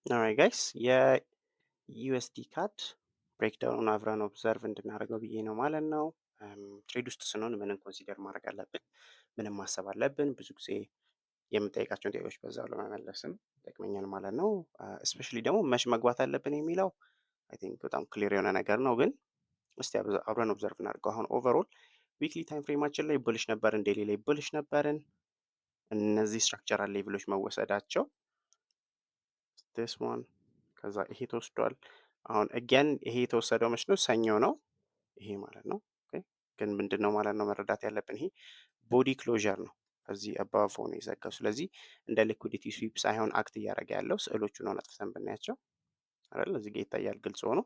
ኦልራይት ጋይስ የዩኤስዲ ካድ ብሬክዳውኑን አብረን ኦብዘርቭ እንድናደርገው ብዬ ነው ማለት ነው። ትሬድ ውስጥ ስንሆን ምንን ኮንሲደር ማድረግ አለብን? ምንም ማሰብ አለብን? ብዙ ጊዜ የምጠይቃቸውን ጥያቄዎች በዛው ለመመለስም ይጠቅመኛል ማለት ነው። እስፔሻሊ ደግሞ መች መግባት አለብን የሚለው አይ ቲንክ በጣም ክሊር የሆነ ነገር ነው። ግን እስቲ አብረን ኦብዘርቭ እናድርገው። አሁን ኦቨርኦል ዊክሊ ታይም ፍሬማችን ላይ ብልሽ ነበርን፣ ዴይሊ ላይ ብልሽ ነበርን። እነዚህ ስትራክቸራል ሌቭሎች መወሰዳቸው this one ከዛ ይሄ ተወስዷል። አሁን again ይሄ የተወሰደው መች ነው? ሰኞ ነው ይሄ ማለት ነው። ኦኬ ግን ምንድነው ማለት ነው መረዳት ያለብን ይሄ ቦዲ ክሎዠር ነው። ከዚህ አባቭ ሆኖ የዘጋው። ስለዚህ እንደ ሊኩዊዲቲ ስዊፕ ሳይሆን አክት እያደረገ ያለው ስዕሎቹን ሆነ አጥፍተን ብናያቸው አይደል እዚህ ጋር ይታያል ግልጽ ሆኖ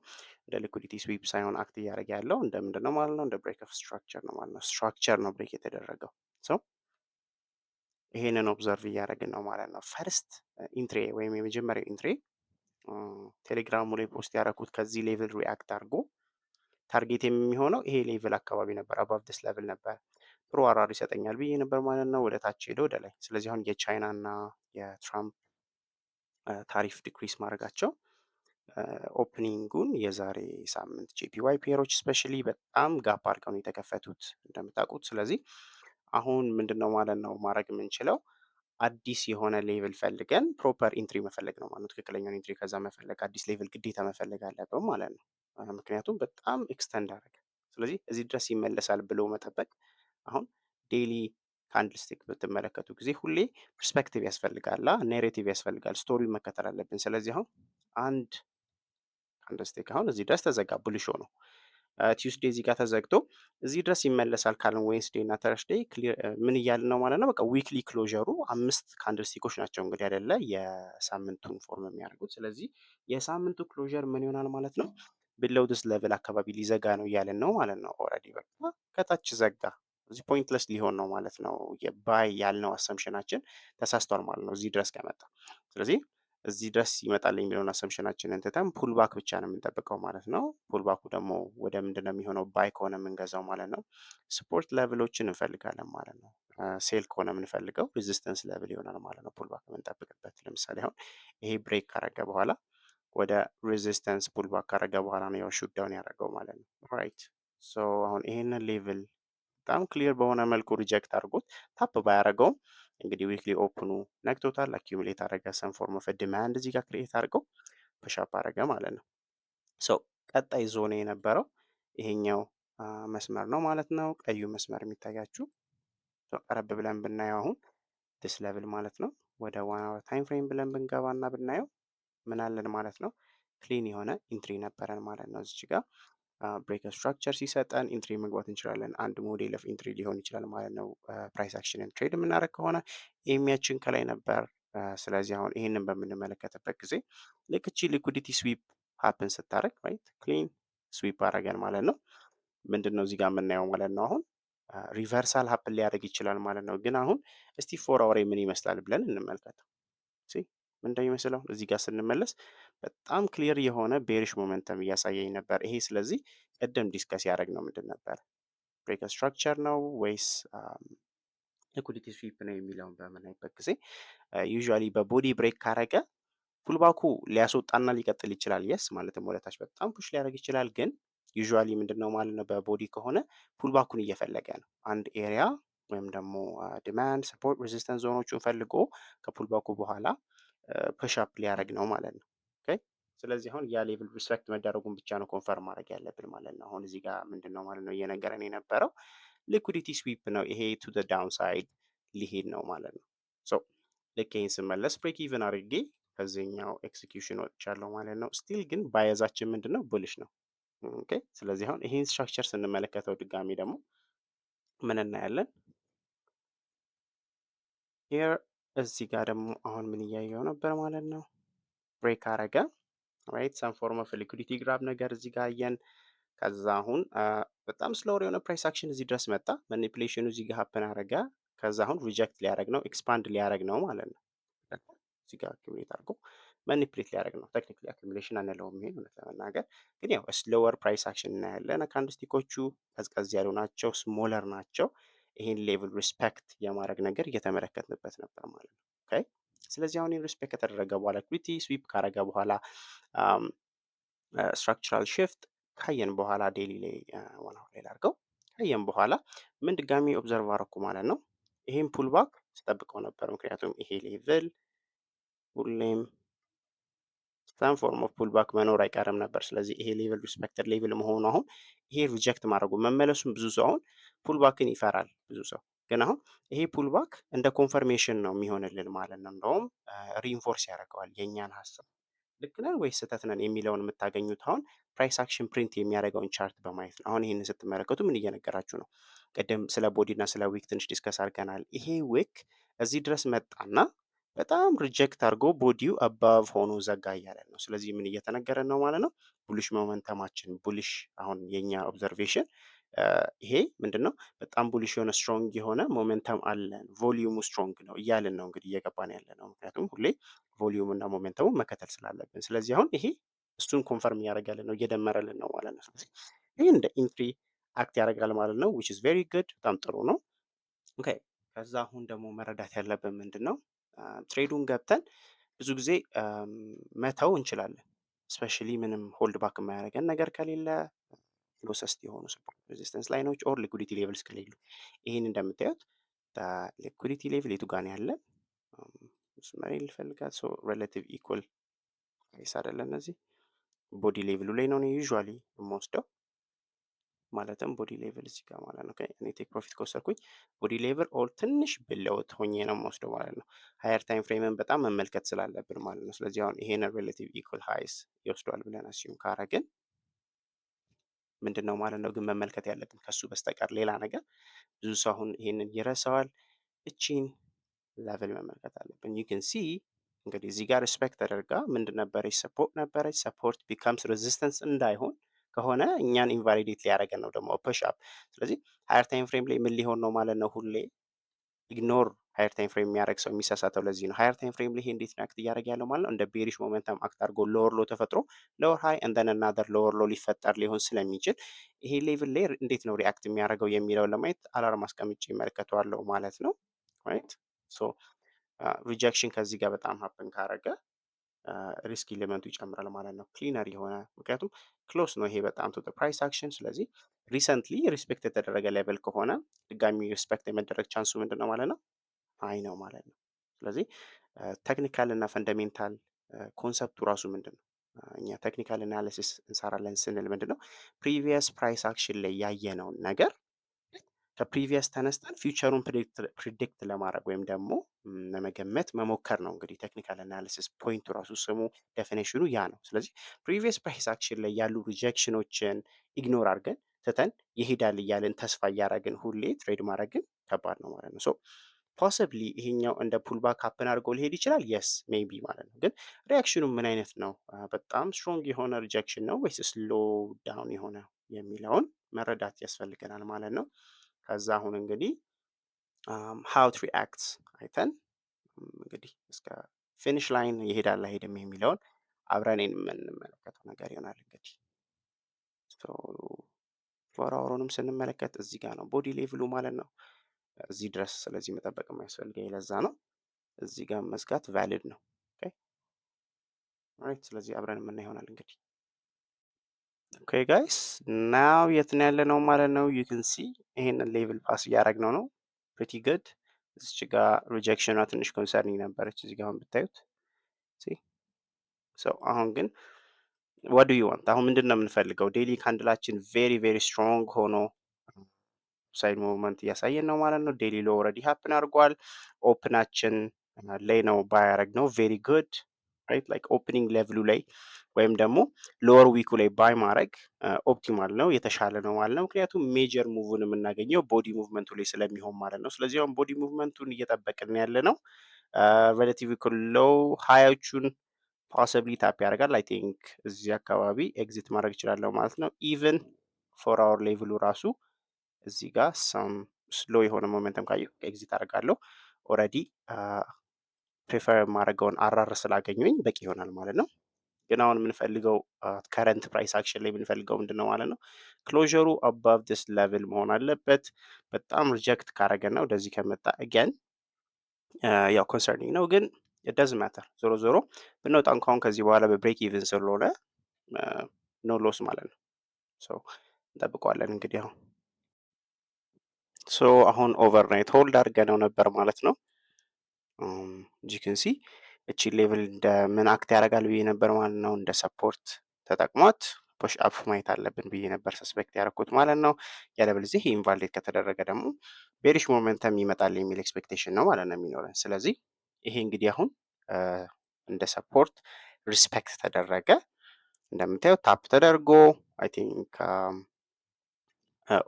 እንደ ሊኩዊዲቲ ስዊፕ ሳይሆን አክት እያደረገ ያለው እንደ ምንድነው ማለት ነው? እንደ ብሬክ ኦፍ ስትራክቸር ነው ማለት ነው። ስትራክቸር ነው ብሬክ የተደረገው። ሶ ይሄንን ኦብዘርቭ እያደረግን ነው ማለት ነው። ፈርስት ኢንትሬ ወይም የመጀመሪያው ኢንትሬ ቴሌግራሙ ላይ ፖስት ያደረኩት ከዚህ ሌቭል ሪአክት አድርጎ ታርጌት የሚሆነው ይሄ ሌቭል አካባቢ ነበር፣ አባቭ ዲስ ሌቭል ነበር። ጥሩ አራር ይሰጠኛል ብዬ ነበር ማለት ነው። ወደ ታች ሄዶ ወደ ላይ። ስለዚህ አሁን የቻይና እና የትራምፕ ታሪፍ ዲክሪስ ማድረጋቸው ኦፕኒንጉን የዛሬ ሳምንት ጄፒዋይ ፔሮች ስፔሻሊ በጣም ጋፕ አድርገው ነው የተከፈቱት እንደምታውቁት። ስለዚህ አሁን ምንድነው ማለት ነው ማድረግ የምንችለው አዲስ የሆነ ሌቭል ፈልገን ፕሮፐር ኢንትሪ መፈለግ ነው ማለት ነው። ትክክለኛውን ኢንትሪ ከዛ መፈለግ አዲስ ሌቭል ግዴታ መፈለግ አለብን ማለት ነው። ምክንያቱም በጣም ኤክስተንድ አደረገ። ስለዚህ እዚህ ድረስ ይመለሳል ብሎ መጠበቅ አሁን ዴይሊ ካንድልስቲክ በተመለከቱ ጊዜ ሁሌ ፐርስፔክቲቭ ያስፈልጋል፣ ኔሬቲቭ ያስፈልጋል፣ ስቶሪ መከተል አለብን። ስለዚህ አሁን አንድ ካንድልስቲክ አሁን እዚህ ድረስ ተዘጋ ብልሾ ነው። ቲውስዴ እዚህ ጋር ተዘግቶ እዚህ ድረስ ይመለሳል ካልን ዌንስዴ እና ተርስዴ ምን እያልን ነው ማለት ነው? በቃ ዊክሊ ክሎዥሩ 5 ካንድልስቲኮች ናቸው እንግዲህ አይደለ የሳምንቱን ፎርም የሚያደርጉት። ስለዚህ የሳምንቱ ክሎዥር ምን ይሆናል ማለት ነው? ቢሎው ዲስ ሌቭል አካባቢ ሊዘጋ ነው እያልን ነው ማለት ነው። ኦልሬዲ በቃ ከታች ዘጋ። እዚህ ፖይንትለስ ሊሆን ነው ማለት ነው። የባይ ያልነው አሰምሽናችን ተሳስቷል ማለት ነው እዚህ ድረስ ከመጣ። ስለዚህ እዚህ ድረስ ይመጣል የሚለውን አሰምሽናችንን ትተን ፑልባክ ብቻ ነው የምንጠብቀው ማለት ነው። ፑልባኩ ደግሞ ወደ ምንድን ነው የሚሆነው? ባይ ከሆነ የምንገዛው ማለት ነው። ስፖርት ሌቭሎችን እንፈልጋለን ማለት ነው። ሴል ከሆነ የምንፈልገው ሬዚስተንስ ሌቭል ይሆናል ማለት ነው። ፑልባክ የምንጠብቅበት ለምሳሌ አሁን ይሄ ብሬክ ካረገ በኋላ ወደ ሬዚስተንስ ፑልባክ ካረገ በኋላ ነው ያው ሹት ዳውን ያደረገው ማለት ነው። ራይት ሶ አሁን ይሄንን ሌቭል በጣም ክሊር በሆነ መልኩ ሪጀክት አድርጎት ታፕ ባያደረገውም እንግዲህ ዊክሊ ኦፕኑ ነግቶታል። አኪሙሌት አደረገ ሰም ፎርም ኦፍ ዲማንድ እዚህ ጋር ክሬት አድርገው ፑሽአፕ አደረገ ማለት ነው። ሶ ቀጣይ ዞን የነበረው ይሄኛው መስመር ነው ማለት ነው። ቀዩ መስመር የሚታያችሁ ቀረብ ብለን ብናየው አሁን ዲስ ሌቭል ማለት ነው። ወደ 1 አወር ታይም ፍሬም ብለን ብንገባ እና ብናየው ምን አለን ማለት ነው? ክሊን የሆነ ኢንትሪ ነበረን ማለት ነው። እዚች ጋር ብሬክ ስትራክቸር ሲሰጠን ኢንትሪ መግባት እንችላለን። አንድ ሞዴል ኦፍ ኢንትሪ ሊሆን ይችላል ማለት ነው። ፕራይስ አክሽንን ትሬድ የምናደርግ ከሆነ ኤሚያችን ከላይ ነበር። ስለዚህ አሁን ይህንን በምንመለከትበት ጊዜ ልክ እቺ ሊኩዲቲ ስዊፕ ሀፕን ስታደርግ ራይት ክሊን ስዊፕ አደረገን ማለት ነው። ምንድን ነው እዚህ ጋር የምናየው ማለት ነው። አሁን ሪቨርሳል ሀፕን ሊያደርግ ይችላል ማለት ነው። ግን አሁን እስቲ 4 አወር ምን ይመስላል ብለን እንመልከተው። ምን እንደሚመስለው እዚህ ጋር ስንመለስ በጣም ክሊር የሆነ ቤሪሽ ሞመንተም እያሳየኝ ነበር ይሄ። ስለዚህ ቅድም ዲስከስ ያደረግ ነው ምንድን ነበር? ብሬክ ስትራክቸር ነው ወይስ ሊኩዲቲ ስዊፕ ነው የሚለውን በምናይበት ጊዜ ዩዥዋሊ በቦዲ ብሬክ ካረገ ፑልባኩ ሊያስወጣና ሊቀጥል ይችላል። የስ ማለትም ወደታች በጣም ፑሽ ሊያደርግ ይችላል። ግን ዩዥዋሊ ምንድን ነው ማለት ነው በቦዲ ከሆነ ፑልባኩን እየፈለገ ነው አንድ ኤሪያ ወይም ደግሞ ዲማንድ ሰፖርት ሬዚስተንስ ዞኖቹን ፈልጎ ከፑልባኩ በኋላ ፑሽአፕ ሊያደርግ ነው ማለት ነው። ኦኬ ስለዚህ አሁን ያ ሌቭል ሪስፔክት መደረጉን ብቻ ነው ኮንፈርም ማድረግ ያለብን ማለት ነው። አሁን እዚህ ጋር ምንድን ነው ማለት ነው እየነገረን የነበረው ሊኩዲቲ ስዊፕ ነው ይሄ ቱ ዘ ዳውን ሳይድ ሊሄድ ነው ማለት ነው። ሶ ልክ ይህን ስመለስ ብሬክ ኢቨን አድርጌ ከዚህኛው ኤክሲኪዩሽን ወጥቻለሁ ማለት ነው። ስቲል ግን ባያዛችን ምንድን ነው ቡልሽ ነው። ኦኬ ስለዚህ አሁን ይሄን ስትራክቸር ስንመለከተው ድጋሚ ደግሞ ምን እናያለን? ሄር እዚህ ጋር ደግሞ አሁን ምን እያየው ነበር ማለት ነው። ብሬክ አረገ ራይት ሰም ፎርም ኦፍ ሊኩዲቲ ግራብ ነገር እዚህ ጋር አየን። ከዛ አሁን በጣም ስሎወር የሆነ ፕራይስ አክሽን እዚህ ድረስ መጣ። ማኒፕሌሽኑ እዚህ ጋር ሀፕን አረገ። ከዛ አሁን ሪጀክት ሊያደርግ ነው፣ ኤክስፓንድ ሊያደርግ ነው ማለት ነው። እዚህ ጋር አኪሙሌት አድርጎ ማኒፕሌት ሊያደርግ ነው። ቴክኒካሊ አኪሙሌሽን አንለውም ይሄን እውነት ለመናገር ግን ያው ስሎወር ፕራይስ አክሽን እናያለን። ካንድስቲኮቹ ቀዝቀዝ ያሉ ናቸው፣ ስሞለር ናቸው። ይሄን ሌቭል ሪስፔክት የማድረግ ነገር እየተመለከትንበት ነበር ማለት ነው። ኦኬ ስለዚህ አሁን ሪስፔክት ከተደረገ በኋላ ሊኩዊዲቲ ስዊፕ ካረገ በኋላ ስትራክቸራል ሽፍት ካየን በኋላ ዴይሊ ላይ ዋን አወር ላይ ላድርገው ካየን በኋላ ምን ድጋሚ ኦብዘርቭ አረኩ ማለት ነው። ይሄን ፑልባክ ስጠብቀው ነበር፣ ምክንያቱም ይሄ ሌቭል ሁሌም ሰም ፎርም ኦፍ ፑልባክ መኖር አይቀርም ነበር። ስለዚህ ይሄ ሌቭል ሪስፔክትድ ሌቭል መሆኑ አሁን ይሄ ሪጀክት ማድረጉ መመለሱን ብዙ ሰው አሁን ፑልባክን ይፈራል ብዙ ሰው ግን አሁን ይሄ ፑልባክ እንደ ኮንፈርሜሽን ነው የሚሆንልን ማለት ነው። እንደውም ሪኢንፎርስ ያደርገዋል የእኛን ሀሳብ ልክ ነን ወይስ ስህተት ነን የሚለውን የምታገኙት አሁን ፕራይስ አክሽን ፕሪንት የሚያደርገውን ቻርት በማየት ነው። አሁን ይህንን ስትመለከቱ ምን እየነገራችሁ ነው? ቅድም ስለ ቦዲ እና ስለ ዊክ ትንሽ ዲስከስ አድርገናል። ይሄ ዊክ እዚህ ድረስ መጣና በጣም ሪጀክት አድርጎ ቦዲው አባቭ ሆኖ ዘጋ እያለን ነው። ስለዚህ ምን እየተነገረን ነው ማለት ነው? ቡሊሽ ሞመንተማችን ቡሊሽ አሁን የኛ ኦብዘርቬሽን ይሄ ምንድን ነው? በጣም ቡሊሽ የሆነ ስትሮንግ የሆነ ሞሜንተም አለን፣ ቮሊዩሙ ስትሮንግ ነው እያልን ነው እንግዲህ እየገባን ያለ ነው። ምክንያቱም ሁሌ ቮሊዩም እና ሞሜንተሙ መከተል ስላለብን፣ ስለዚህ አሁን ይሄ እሱን ኮንፈርም እያደረገልን ነው፣ እየደመረልን ነው ማለት ነው። ስለዚህ ይህ እንደ ኢንትሪ አክት ያደርጋል ማለት ነው። ዊች ኢዝ ቬሪ ጉድ፣ በጣም ጥሩ ነው። ኦኬ ከዛ አሁን ደግሞ መረዳት ያለብን ምንድን ነው? ትሬዱን ገብተን ብዙ ጊዜ መተው እንችላለን። ስፔሻሊ ምንም ሆልድ ባክ የማያደርገን ነገር ከሌለ ክሎሰስት የሆኑ ሰፖርት ሬዚስተንስ ላይኖች ኦር ሊኩዲቲ ሌቭልስ ከሌሉ ይህን እንደምታዩት ሊኩዲቲ ሌቭል የቱ ጋር ነው ያለ መስመሬ ልፈልጋት ሶ ሬላቲቭ ኢኩል ፕራይስ አይደለ እነዚህ ቦዲ ሌቭሉ ላይ ነው ዩዥዋሊ የምወስደው ማለትም ቦዲ ሌቭል እዚህ ጋር ማለት ነው። እኔ ቴክ ፕሮፊት ከወሰድኩኝ ቦዲ ሌቭል ኦር ትንሽ ብለውት ሆኜ ነው የምወስደው ማለት ነው። ሃየር ታይም ፍሬምን በጣም መመልከት ስላለብን ማለት ነው። ስለዚህ አሁን ይሄን ሬላቲቭ ኢኩል ሃይስ ይወስደዋል ብለን አስዩም ካረግን ምንድን ነው ማለት ነው ግን መመልከት ያለብን ከሱ በስተቀር ሌላ ነገር ብዙ ሰው አሁን ይሄንን ይረሳዋል። እቺን ሌቭል መመልከት አለብን። ዩ ካን ሲ እንግዲህ እዚህ ጋር ሪስፔክት ተደርጋ ምንድን ነበረች? ሰፖርት ነበረች። ሰፖርት ቢካምስ ሬዚስተንስ እንዳይሆን ከሆነ እኛን ኢንቫሊዴት ሊያደርገን ነው ደግሞ ፑሽ አፕ። ስለዚህ ሃየር ታይም ፍሬም ላይ ምን ሊሆን ነው ማለት ነው? ሁሌ ኢግኖር ሃየር ታይም ፍሬም የሚያደርግ ሰው የሚሳሳተው ለዚህ ነው። ሃየር ታይም ፍሬም ላይ ይሄ እንዴት ነው አክት እያደረገ ያለው ማለት ነው? እንደ ቤሪሽ ሞመንተም አክት አድርጎ ሎወር ሎ ተፈጥሮ ሎወር ሃይ እንደን አናዘር ሎወር ሎ ሊፈጠር ሊሆን ስለሚችል ይሄ ሌቭል ላይ እንዴት ነው ሪአክት የሚያደርገው የሚለውን ለማየት አላርም አስቀምጬ ይመለከተዋለሁ ማለት ነው። ራይት ሶ ሪጀክሽን ከዚህ ጋር በጣም ሀፕን ካረገ ሪስክ ኤሌመንቱ ይጨምራል ማለት ነው። ክሊነር የሆነ ምክንያቱም ክሎስ ነው ይሄ በጣም ቱ ፕራይስ አክሽን። ስለዚህ ሪሰንትሊ ሪስፔክት የተደረገ ሌቨል ከሆነ ድጋሚ ሪስፔክት የመደረግ ቻንሱ ምንድን ነው ማለት ነው? አይ ነው ማለት ነው። ስለዚህ ቴክኒካል እና ፈንዳሜንታል ኮንሰፕቱ ራሱ ምንድን ነው? እኛ ቴክኒካል አናሊሲስ እንሰራለን ስንል ምንድን ነው ፕሪቪየስ ፕራይስ አክሽን ላይ ያየነውን ነገር ከፕሪቪየስ ተነስተን ፊውቸሩን ፕሪዲክት ለማድረግ ወይም ደግሞ ለመገመት መሞከር ነው። እንግዲህ ቴክኒካል አናሊሲስ ፖይንቱ ራሱ ስሙ ዴፊኔሽኑ ያ ነው። ስለዚህ ፕሪቪየስ ፕራይስ አክሽን ላይ ያሉ ሪጀክሽኖችን ኢግኖር አድርገን ትተን ይሄዳል እያልን ተስፋ እያደረግን ሁሌ ትሬድ ማድረግን ከባድ ነው ማለት ነው። ሶ ፖሲብሊ ይሄኛው እንደ ፑልባክ ሀፕን አድርጎ ሊሄድ ይችላል። የስ ሜይ ቢ ማለት ነው። ግን ሪያክሽኑ ምን አይነት ነው? በጣም ስትሮንግ የሆነ ሪጀክሽን ነው ወይስ ስሎ ዳውን የሆነ የሚለውን መረዳት ያስፈልገናል ማለት ነው። ከዛ አሁን እንግዲህ ሃው ቱ ሪአክት አይተን እንግዲህ እስከ ፊኒሽ ላይን ይሄዳል አይሄድም የሚለውን አብረን የምንመለከተው ነገር ይሆናል። እንግዲህ ፎር አወሩንም ስንመለከት እዚህ ጋር ነው ቦዲ ሌቭሉ ማለት ነው እዚህ ድረስ። ስለዚህ መጠበቅ የማያስፈልገኝ ለዛ ነው። እዚህ ጋር መዝጋት ቫሊድ ነው። ኦኬ ስለዚህ አብረን የምናየው ይሆናል እንግዲህ። ኦኬ ጋይስ ናው የት ነው ያለ ነው ማለት ነው። ዩ ካን ሲ ይሄንን ሌቭል ፓስ እያደረግነው ነው። ፕሪቲ ጉድ። እዚች ጋር ሪጀክሽኗ ትንሽ ኮንሰርኒንግ ነበረች እዚህ ጋር አሁን ብታዩት። አሁን ግን ዋት ዱ ዩ ዋንት? አሁን ምንድን ነው የምንፈልገው? ዴይሊ ካንድላችን ቬሪ ቬሪ ስትሮንግ ሆኖ ሳይድ ሙቭመንት እያሳየን ነው ማለት ነው። ዴይሊ ሎ ኦልሬዲ ሀፕን አድርጓል። ኦፕናችን ላይ ነው ባይ ያደረግነው። ቬሪ ጉድ ራይት ላይክ ኦፕኒንግ ሌቭሉ ላይ ወይም ደግሞ ሎወር ዊኩ ላይ ባይ ማድረግ ኦፕቲማል ነው፣ የተሻለ ነው ማለት ነው። ምክንያቱም ሜጀር ሙቭን የምናገኘው ቦዲ ሙቭመንቱ ላይ ስለሚሆን ማለት ነው። ስለዚህ አሁን ቦዲ ሙቭመንቱን እየጠበቅን ያለ ነው። ሬላቲቭ ሎው ሃዮቹን ፖሲብሊ ታፕ ያደርጋል። አይ ቲንክ እዚህ አካባቢ ኤግዚት ማድረግ ይችላለሁ ማለት ነው። ኢቨን ፎር አወር ሌቭሉ ራሱ እዚህ ጋር ሰም ስሎ የሆነ ሞመንተም ካየሁ ኤግዚት አደርጋለሁ። ኦልሬዲ ፕሪፈር የማደርገውን አራር ስላገኙኝ በቂ ይሆናል ማለት ነው። ግን አሁን የምንፈልገው ከረንት ፕራይስ አክሽን ላይ የምንፈልገው ምንድን ነው ማለት ነው? ክሎዥሩ አባቭ ዲስ ሌቭል መሆን አለበት። በጣም ሪጀክት ካረገና ወደዚህ ከመጣ አገን ያው ኮንሰርኒንግ ነው። ግን ኢት ዳዝንት ማተር ዞሮ ዞሮ ብንወጣ እንኳን ከዚህ በኋላ በብሬክ ኢቭን ስለሆነ ኖ ሎስ ማለት ነው። ሶ እንጠብቀዋለን እንግዲህ አሁን አሁን ኦቨርናይት ሆልድ አድርገነው ነበር ማለት ነው። ጂክንሲ እቺ ሌቭል እንደ ምን አክት ያደርጋል ብዬ ነበር ማለት ነው። እንደ ሰፖርት ተጠቅሟት ፑሽ አፕ ማየት አለብን ብዬ ነበር ሰስፔክት ያደረኩት ማለት ነው። ያለበለዚህ ይሄ ኢንቫሊድ ከተደረገ ደግሞ ቤሪሽ ሞመንተም ይመጣል የሚል ኤክስፔክቴሽን ነው ማለት ነው የሚኖረን። ስለዚህ ይሄ እንግዲህ አሁን እንደ ሰፖርት ሪስፔክት ተደረገ። እንደምታየው ታፕ ተደርጎ አይ ቲንክ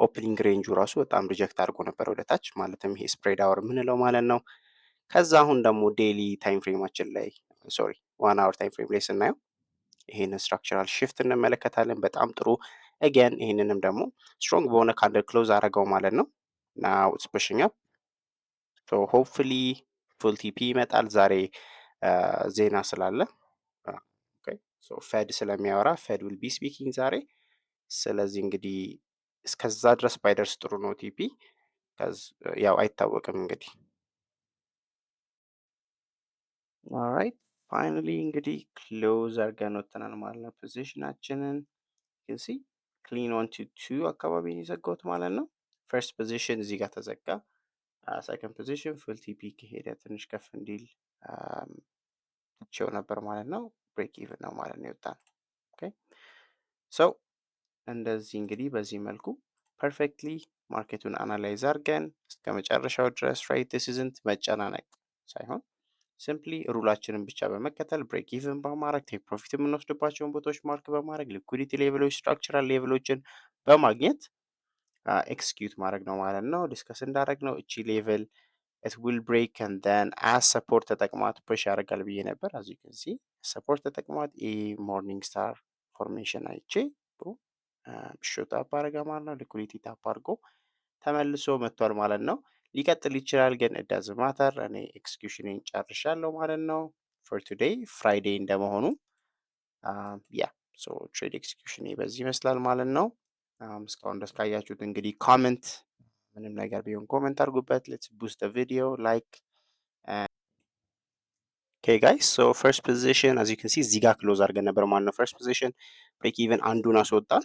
ኦፕኒንግ ሬንጁ ራሱ በጣም ሪጀክት አድርጎ ነበር ወደ ታች፣ ማለትም ይሄ ስፕሬድ አወር የምንለው ማለት ነው። ከዛ አሁን ደግሞ ዴይሊ ታይም ፍሬማችን ላይ ሶሪ 1 አወር ታይም ፍሬም ላይ ስናየው ይሄንን ስትራክቸራል ሽፍት እንመለከታለን። በጣም ጥሩ አገን ይሄንንም ደግሞ ስትሮንግ በሆነ ካንደል ክሎዝ አደረገው ማለት ነው። ናው ኢትስ ፑሽንግ አፕ ሶ ሆፕፉሊ ፉል ቲፒ ይመጣል ዛሬ ዜና ስላለ ኦኬ ሶ ፌድ ስለሚያወራ ፌድ ዊል ቢ ስፒኪንግ ዛሬ። ስለዚህ እንግዲህ እስከዛ ድረስ ባይደርስ ጥሩ ነው ቲፒ ያው አይታወቅም እንግዲህ። ኦልራይት ፋይናሊ እንግዲህ ክሎዝ አድርገን ወጥተናል ማለት ነው ፖዚሽናችንን። ሲ ክሊን 1 to 2 አካባቢ የዘጋሁት ማለት ነው። ፈርስት ፖዚሽን እዚህ ጋር ተዘጋ። ሰከንድ ፖዚሽን ፉል ቲፒ ከሄደ ትንሽ ከፍ እንዲል ትቼው ነበር ማለት ነው። ብሬክ ኢቭን ነው ማለት ነው የወጣን። ኦኬ ሶ እንደዚህ እንግዲህ በዚህ መልኩ ፐርፌክትሊ ማርኬቱን አናላይዝ አድርገን እስከ መጨረሻው ድረስ ራይት ሲዝንት መጨናነቅ ሳይሆን ሲምፕሊ ሩላችንን ብቻ በመከተል ብሬክ ኢቭን በማድረግ ቴክ ፕሮፊት የምንወስድባቸውን ቦታዎች ማርክ በማድረግ ሊኩዲቲ ሌቭሎች፣ ስትራክቸራል ሌቭሎችን በማግኘት ኤክስኪዩት ማድረግ ነው ማለት ነው። ዲስከስ እንዳደረግ ነው እቺ ሌቭል ኢት ዊል ብሬክ ኤንድ ዘን አስ ሰፖርት ተጠቅሟት ፑሽ ያደርጋል ብዬ ነበር። አዚ ዩ ሲ ሰፖርት ተጠቅሟት ሞርኒንግ ስታር ፎርሜሽን አይቼ ሾት አፕ አደረገ ማለት ነው። ሊኩዲቲ ታፕ አድርጎ ተመልሶ መጥቷል ማለት ነው። ሊቀጥል ይችላል ግን it doesn't matter እኔ ኤክስኪዩሽኔን ጨርሻለሁ ማለት ነው። for today ፍራይዴይ እንደመሆኑ ያ ሶ ትሬድ ኤክስኪዩሽኔ በዚህ ይመስላል ማለት ነው። እስካሁን ድረስ ካያችሁት እንግዲህ ኮሜንት ምንም ነገር ቢሆን ኮሜንት አድርጉበት። ሌትስ ቡስት ዘ ቪዲዮ ላይክ ኦኬ ጋይስ ሶ ፈርስት ፖዚሽን አዝ ዩ ካን ሲ እዚህ ጋር ክሎዝ አድርገን ነበር ማለት ነው። ፈርስት ፖዚሽን ብሬክ ኢቨን አንዱን አስወጣን።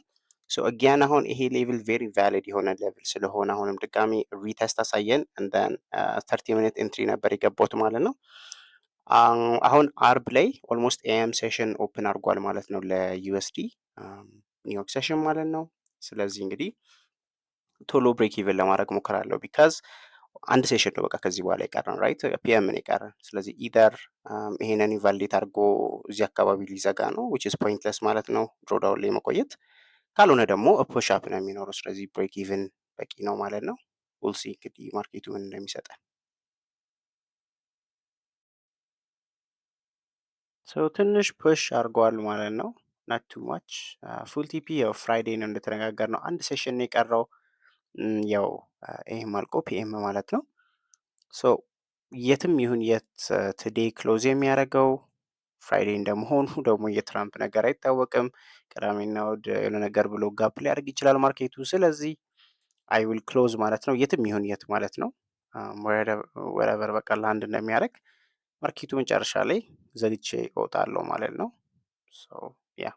ሶ አጊያን አሁን ይሄ ሌቭል ቬሪ ቫሊድ የሆነ ሌቭል ስለሆነ አሁንም ድጋሚ ሪተስት አሳየን። እንደን 30 ሚኒት ኤንትሪ ነበር የገባሁት ማለት ነው። አሁን አርብ ላይ ኦልሞስት ኤኤም ሴሽን ኦፕን አድርጓል ማለት ነው ለዩኤስዲ ኒውዮርክ ሴሽን ማለት ነው። ስለዚህ እንግዲህ ቶሎ ብሬክ ኢቨን ለማድረግ ሞክራለሁ ቢካዝ አንድ ሴሽን ነው በቃ ከዚህ በኋላ የቀረን ራይት ፒኤም ነው የቀረን። ስለዚህ ኢደር ይሄንን ኢንቫሊዴት አድርጎ እዚህ አካባቢ ሊዘጋ ነው ዊች ኢዝ ፖይንትለስ ማለት ነው ድሮዳውን ላይ መቆየት፣ ካልሆነ ደግሞ ፑሽ አፕ ነው የሚኖረው። ስለዚህ ብሬክ ኢቨን በቂ ነው ማለት ነው። ዊል ሲ እንግዲህ ማርኬቱ ምን እንደሚሰጠን። ሶ ትንሽ ፑሽ አድርጓል ማለት ነው ናት ቱ ማች። ፉል ቲፒ ያው ፍራይዴይ ነው እንደተነጋገር ነው አንድ ሴሽን ነው የቀረው ያው ይሄም አልቆ ፒኤም ማለት ነው። ሶ የትም ይሁን የት ቱዴይ ክሎዝ የሚያደርገው ፍራይዴይ እንደመሆኑ ደግሞ የትራምፕ ነገር አይታወቅም። ቅዳሜና እሑድ የሆነ ነገር ብሎ ጋፕ ሊያደርግ ይችላል ማርኬቱ። ስለዚህ አይ ዊል ክሎዝ ማለት ነው የትም ይሁን የት ማለት ነው። ወረቨር በቃ ላንድ እንደሚያደርግ ማርኬቱ መጨረሻ ላይ ዘግቼ እወጣለሁ ማለት ነው። ሶ ያ